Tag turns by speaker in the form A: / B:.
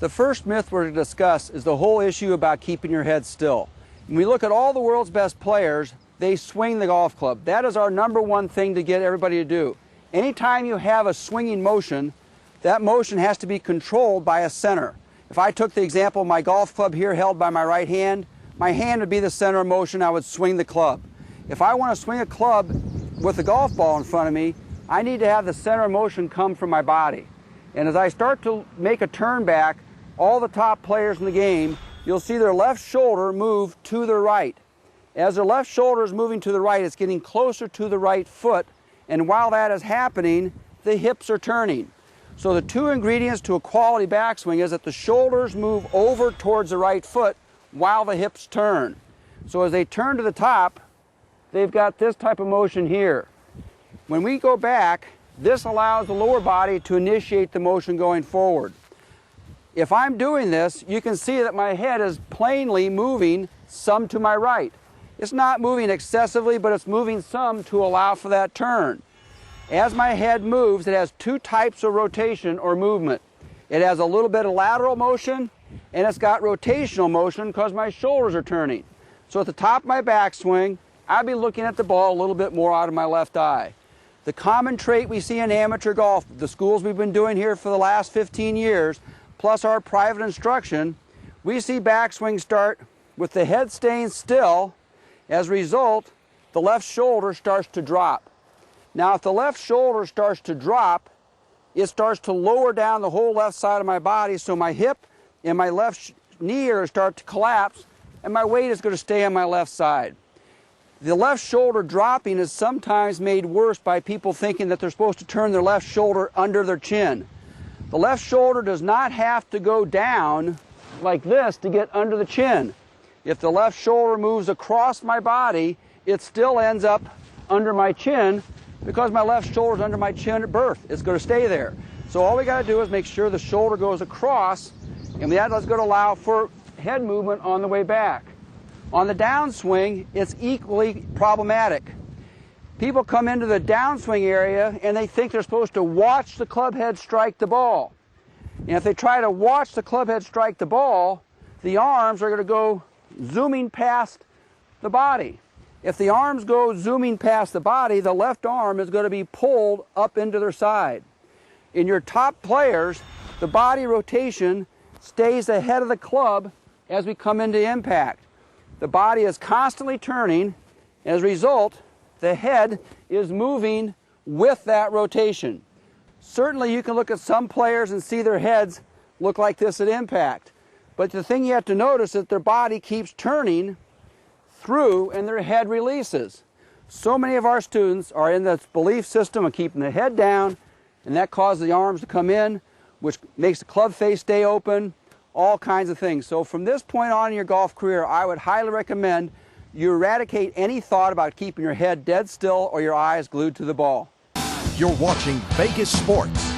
A: The first myth we're going to discuss is the whole issue about keeping your head still. When we look at all the world's best players, they swing the golf club. That is our number one thing to get everybody to do. Anytime you have a swinging motion, that motion has to be controlled by a center. If I took the example of my golf club here held by my right hand, my hand would be the center of motion. I would swing the club. If I want to swing a club with a golf ball in front of me, I need to have the center of motion come from my body. And as I start to make a turn back, all the top players in the game, you'll see their left shoulder move to the right. As their left shoulder is moving to the right, it's getting closer to the right foot, and while that is happening, the hips are turning. So the two ingredients to a quality backswing is that the shoulders move over towards the right foot while the hips turn. So as they turn to the top, they've got this type of motion here. When we go back, this allows the lower body to initiate the motion going forward. If I'm doing this, you can see that my head is plainly moving some to my right. It's not moving excessively, but it's moving some to allow for that turn. As my head moves, it has two types of rotation or movement. It has a little bit of lateral motion, and it's got rotational motion because my shoulders are turning. So at the top of my backswing, I'll be looking at the ball a little bit more out of my left eye. The common trait we see in amateur golf, the schools we've been doing here for the last 15 years, plus our private instruction, we see backswing start with the head staying still. As a result, the left shoulder starts to drop. Now, if the left shoulder starts to drop, it starts to lower down the whole left side of my body, so my hip and my left knee are start to collapse, and my weight is going to stay on my left side. The left shoulder dropping is sometimes made worse by people thinking that they're supposed to turn their left shoulder under their chin. The left shoulder does not have to go down like this to get under the chin. If the left shoulder moves across my body, it still ends up under my chin because my left shoulder is under my chin at birth. It's going to stay there. So all we got to do is make sure the shoulder goes across, and that is going to allow for head movement on the way back. On the downswing, it's equally problematic. People come into the downswing area and they think they're supposed to watch the club head strike the ball. And if they try to watch the club head strike the ball, the arms are going to go zooming past the body. If the arms go zooming past the body, the left arm is going to be pulled up into their side. In your top players, the body rotation stays ahead of the club as we come into impact. The body is constantly turning. As a result, the head is moving with that rotation. Certainly you can look at some players and see their heads look like this at impact. But the thing you have to notice is that their body keeps turning through and their head releases. So many of our students are in this belief system of keeping the head down, and that causes the arms to come in, which makes the club face stay open, all kinds of things. So from this point on in your golf career, I would highly recommend you eradicate any thought about keeping your head dead still or your eyes glued to the ball.
B: You're watching Vegas Sports.